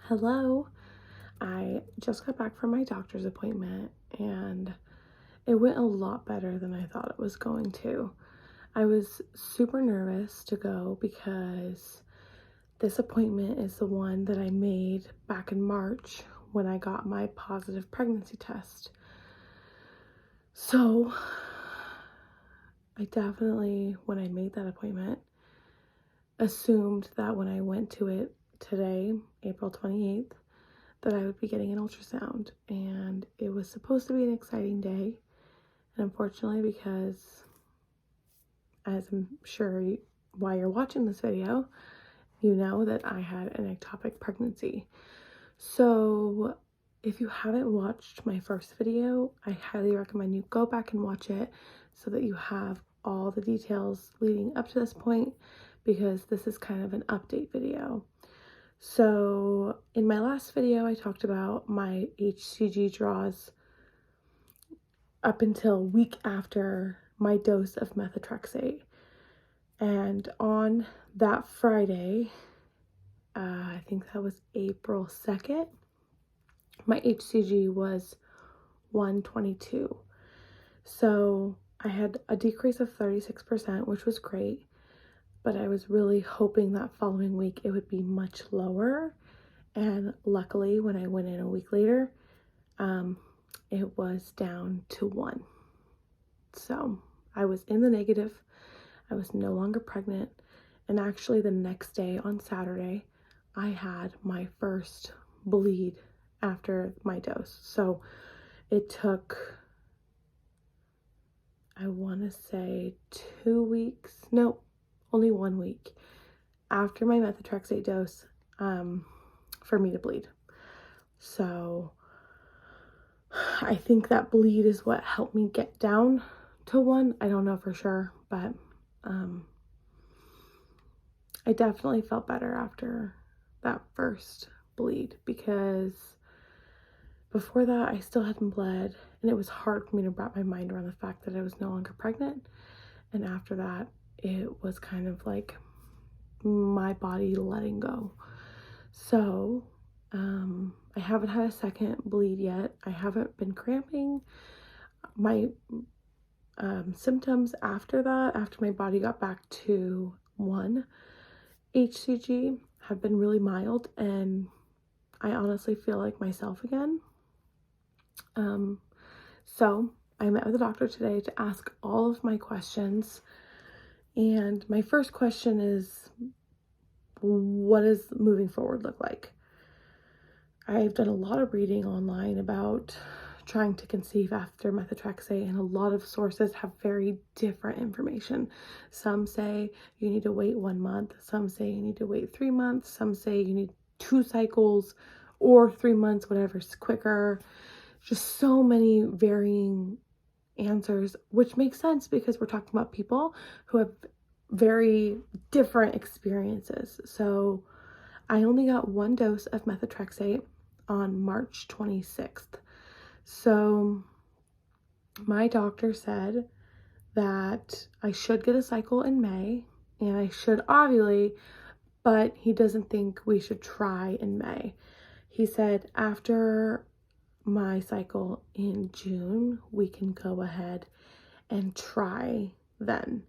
Hello. I just got back from my doctor's appointment and it went a lot better than I thought it was going to. I was super nervous to go because this appointment is the one that I made back in March when I got my positive pregnancy test. So I definitely, when I made that appointment, assumed that when I went to it today, April 28th, that I would be getting an ultrasound, and it was supposed to be an exciting day. And unfortunately, because as I'm sure why you're watching this video, you know that I had an ectopic pregnancy. So if you haven't watched my first video, I highly recommend you go back and watch it so that you have all the details leading up to this point, because this is kind of an update video. So in my last video, I talked about my HCG draws up until a week after my dose of methotrexate. And on that Friday, I think that was April 2nd, my HCG was 122. So I had a decrease of 36%, which was great. But I was really hoping that following week it would be much lower. And luckily, when I went in a week later, it was down to 1. So I was in the negative. I was no longer pregnant. And actually the next day on Saturday, I had my first bleed after my dose. So it took, I want to say 2 weeks. No, only 1 week after my methotrexate dose for me to bleed. So I think that bleed is what helped me get down to 1. I don't know for sure, but I definitely felt better after that first bleed, because before that I still hadn't bled, and it was hard for me to wrap my mind around the fact that I was no longer pregnant. And after that, it was kind of like my body letting go. So I haven't had a second bleed yet. I haven't been cramping. My symptoms after that, after my body got back to 1 HCG, have been really mild, and I honestly feel like myself again. So I met with the doctor today to ask all of my questions. And my first question is, what does moving forward look like? I've done a lot of reading online about trying to conceive after methotrexate, and a lot of sources have very different information. Some say you need to wait 1 month, some say you need to wait 3 months, some say you need 2 cycles or 3 months, whatever's quicker. Just so many varying answers, which makes sense because we're talking about people who have very different experiences. So I only got 1 dose of methotrexate on March 26th. So my doctor said that I should get a cycle in May and I should ovulate, but he doesn't think we should try in May. He said after my cycle in June, we can go ahead and try then.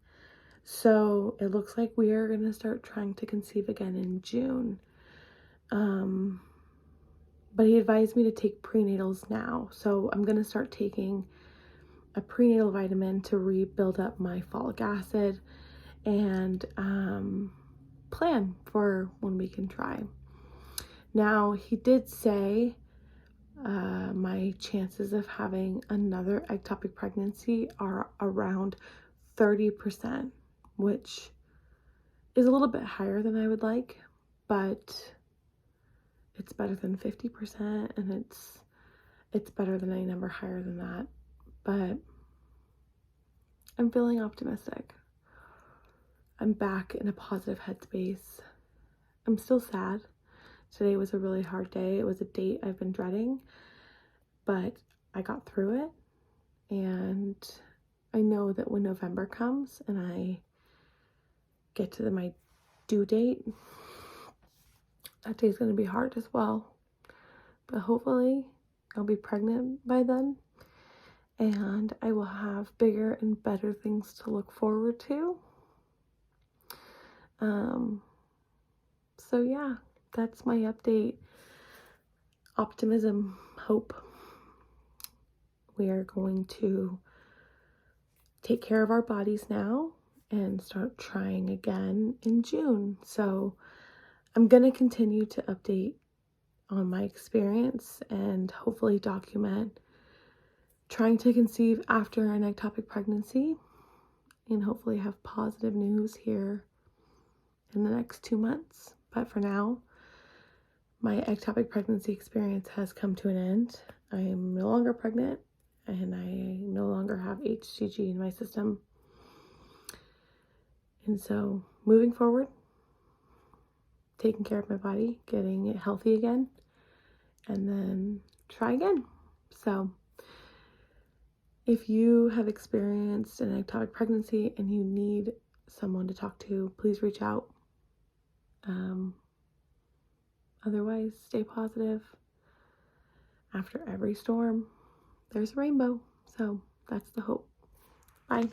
So it looks like we are going to start trying to conceive again in June. But he advised me to take prenatals now. So I'm going to start taking a prenatal vitamin to rebuild up my folic acid and plan for when we can try. Now, he did say my chances of having another ectopic pregnancy are around 30%, which is a little bit higher than I would like, but it's better than 50%, and it's better than any number higher than that. But I'm feeling optimistic. I'm back in a positive headspace. I'm still sad. Today was a really hard day. It was a date I've been dreading, but I got through it, and I know that when November comes and I get to my due date, that day's going to be hard as well. But hopefully I'll be pregnant by then, and I will have bigger and better things to look forward to. So yeah, that's my update. Optimism, hope. We are going to take care of our bodies now and start trying again in June. So I'm going to continue to update on my experience and hopefully document trying to conceive after an ectopic pregnancy, and hopefully have positive news here in the next 2 months. But for now, my ectopic pregnancy experience has come to an end. I am no longer pregnant, and I no longer have HCG in my system. And so moving forward, taking care of my body, getting it healthy again, and then try again. So if you have experienced an ectopic pregnancy and you need someone to talk to, please reach out. Otherwise, stay positive. After every storm, there's a rainbow. So that's the hope. Bye.